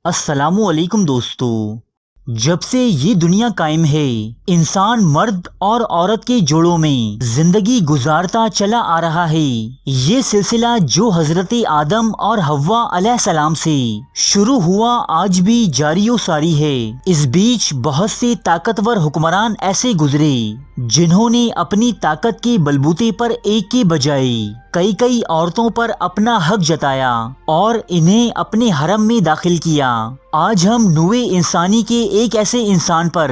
السلام علیکم دوستو۔ جب سے یہ دنیا قائم ہے انسان مرد اور عورت کے جوڑوں میں زندگی گزارتا چلا آ رہا ہے۔ یہ سلسلہ جو حضرت آدم اور حوا علیہ السلام سے شروع ہوا آج بھی جاری و ساری ہے۔ اس بیچ بہت سے طاقتور حکمران ایسے گزرے جنہوں نے اپنی طاقت کے بلبوتے پر ایک کے بجائے کئی عورتوں پر اپنا حق جتایا اور انہیں اپنے حرم میں داخل کیا۔ آج ہم نوع انسانی کے ایک ایسے انسان پر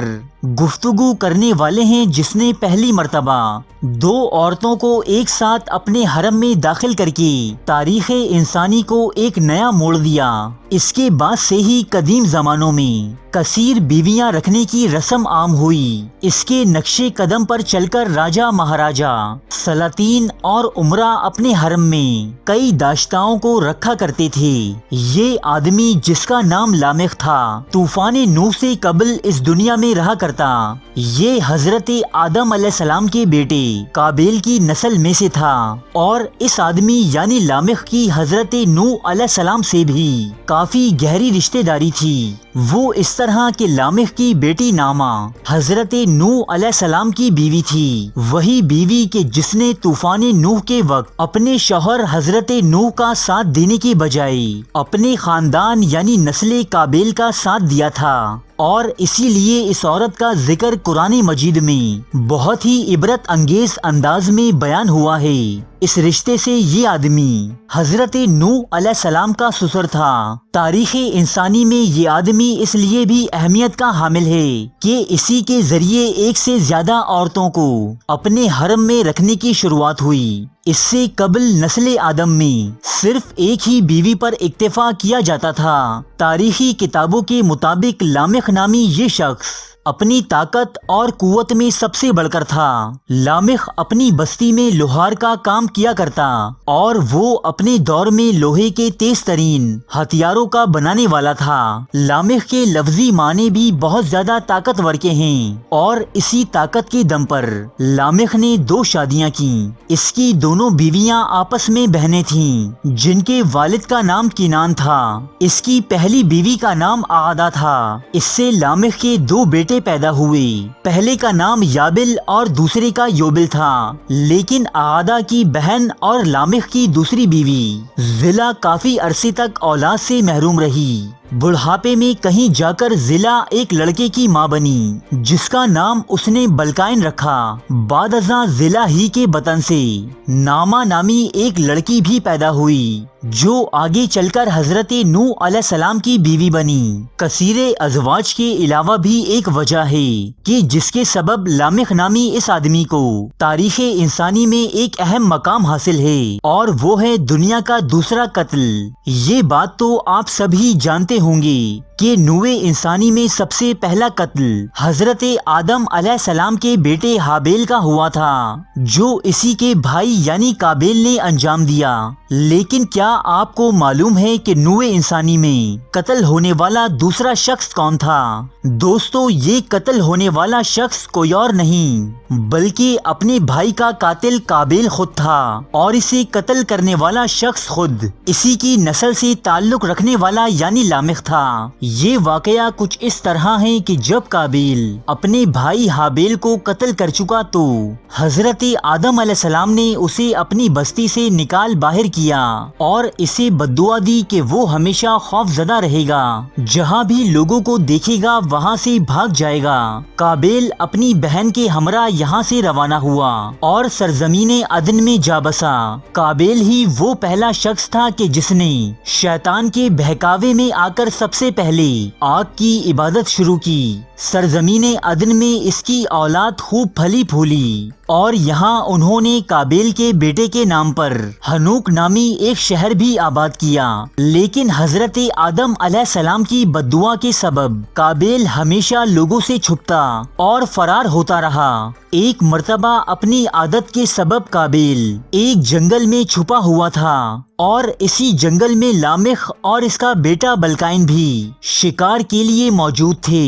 گفتگو کرنے والے ہیں جس نے پہلی مرتبہ 2 عورتوں کو ایک ساتھ اپنے حرم میں داخل کر کے تاریخ انسانی کو ایک نیا موڑ دیا۔ اس کے بعد سے ہی قدیم زمانوں میں کثیر بیویاں رکھنے کی رسم عام ہوئی۔ اس کے نقش قدم پر چل کر راجہ مہاراجہ، سلاطین اور عمرہ اپنے حرم میں کئی داشتاؤں کو رکھا کرتے تھے۔ یہ آدمی جس کا نام لامخ تھا طوفان نوح سے قبل اس دنیا میں رہا کرتا۔ یہ حضرت آدم علیہ السلام کے بیٹے قابیل کی نسل میں سے تھا اور اس آدمی یعنی لامخ کی حضرت نوح علیہ السلام سے بھی کافی گہری رشتہ داری تھی۔ وہ اس طرح کہ لامخ کی بیٹی نامہ حضرت نوح علیہ السلام کی بیوی تھی، وہی بیوی کہ جس نے طوفان نوح کے وقت اپنے شوہر حضرت نوح کا ساتھ دینے کے بجائے اپنے خاندان یعنی نسل قابیل کا ساتھ دیا تھا، اور اسی لیے اس عورت کا ذکر قرآن مجید میں بہت ہی عبرت انگیز انداز میں بیان ہوا ہے۔ اس رشتے سے یہ آدمی حضرت نوح علیہ السلام کا سسر تھا۔ تاریخ انسانی میں یہ آدمی اس لیے بھی اہمیت کا حامل ہے کہ اسی کے ذریعے ایک سے زیادہ عورتوں کو اپنے حرم میں رکھنے کی شروعات ہوئی۔ اس سے قبل نسل آدم میں صرف ایک ہی بیوی پر اکتفا کیا جاتا تھا۔ تاریخی کتابوں کے مطابق لامخ نامی یہ شخص اپنی طاقت اور قوت میں سب سے بڑھ کر تھا۔ لامخ اپنی بستی میں لوہار کا کام کیا کرتا اور وہ اپنے دور میں لوہے کے تیز ترین ہتھیاروں کا بنانے والا تھا۔ لامخ کے لفظی معنی بھی بہت زیادہ طاقتور کے ہیں اور اسی طاقت کے دم پر لامخ نے 2 شادیاں کی۔ اس کی دونوں بیویاں آپس میں بہنیں تھیں جن کے والد کا نام کینان تھا۔ اس کی پہلی بیوی کا نام عادہ تھا۔ اس سے لامخ کے 2 بیٹے پیدا ہوئے۔ پہلے کا نام یابل اور دوسرے کا یوبل تھا، لیکن عادہ کی بہن اور لامخ کی دوسری بیوی زلا کافی عرصے تک اولاد سے محروم رہی۔ بڑھاپے میں کہیں جا کر زلا ایک لڑکے کی ماں بنی جس کا نام اس نے بلقائن رکھا۔ بعد ازاں زلا ہی کے بطن سے نامہ نامی ایک لڑکی بھی پیدا ہوئی جو آگے چل کر حضرت نوح علیہ السلام کی بیوی بنی۔ کثیر ازواج کے علاوہ بھی ایک وجہ ہے کہ جس کے سبب لامخ نامی اس آدمی کو تاریخ انسانی میں ایک اہم مقام حاصل ہے، اور وہ ہے دنیا کا دوسرا قتل۔ یہ بات تو آپ سبھی جانتے ہوں گے کہ نوع انسانی میں سب سے پہلا قتل حضرت آدم علیہ السلام کے بیٹے حابیل کا ہوا تھا، جو اسی کے بھائی یعنی قابیل نے انجام دیا۔ لیکن کیا آپ کو معلوم ہے کہ نوع انسانی میں قتل ہونے والا دوسرا شخص کون تھا؟ دوستو، یہ قتل ہونے والا شخص کوئی اور نہیں بلکہ اپنے بھائی کا قاتل قابیل خود تھا، اور اسے قتل کرنے والا شخص خود اسی کی نسل سے تعلق رکھنے والا یعنی لامخ تھا۔ یہ واقعہ کچھ اس طرح ہے کہ جب قابیل اپنے بھائی حابیل کو قتل کر چکا تو حضرت آدم علیہ السلام نے اسے اپنی بستی سے نکال باہر کیا اور اسے بددعا دی کہ وہ ہمیشہ خوف زدہ رہے گا، جہاں بھی لوگوں کو دیکھے گا وہاں سے بھاگ جائے گا۔ قابیل اپنی بہن کے ہمراہ یہاں سے روانہ ہوا اور سرزمین عدن میں جا بسا۔ قابیل ہی وہ پہلا شخص تھا کہ جس نے شیطان کے بہکاوے میں آ کر سب سے پہلے آگ کی عبادت شروع کی۔ سرزمین عدن میں اس کی اولاد خوب پھلی پھولی اور یہاں انہوں نے قابیل کے بیٹے کے نام پر ہنوک نامی ایک شہر بھی آباد کیا۔ لیکن حضرت آدم علیہ السلام کی بددعا کے سبب قابیل ہمیشہ لوگوں سے چھپتا اور فرار ہوتا رہا۔ ایک مرتبہ اپنی عادت کے سبب قابیل ایک جنگل میں چھپا ہوا تھا اور اسی جنگل میں لامخ اور اس کا بیٹا بلقائن بھی شکار کے لیے موجود تھے۔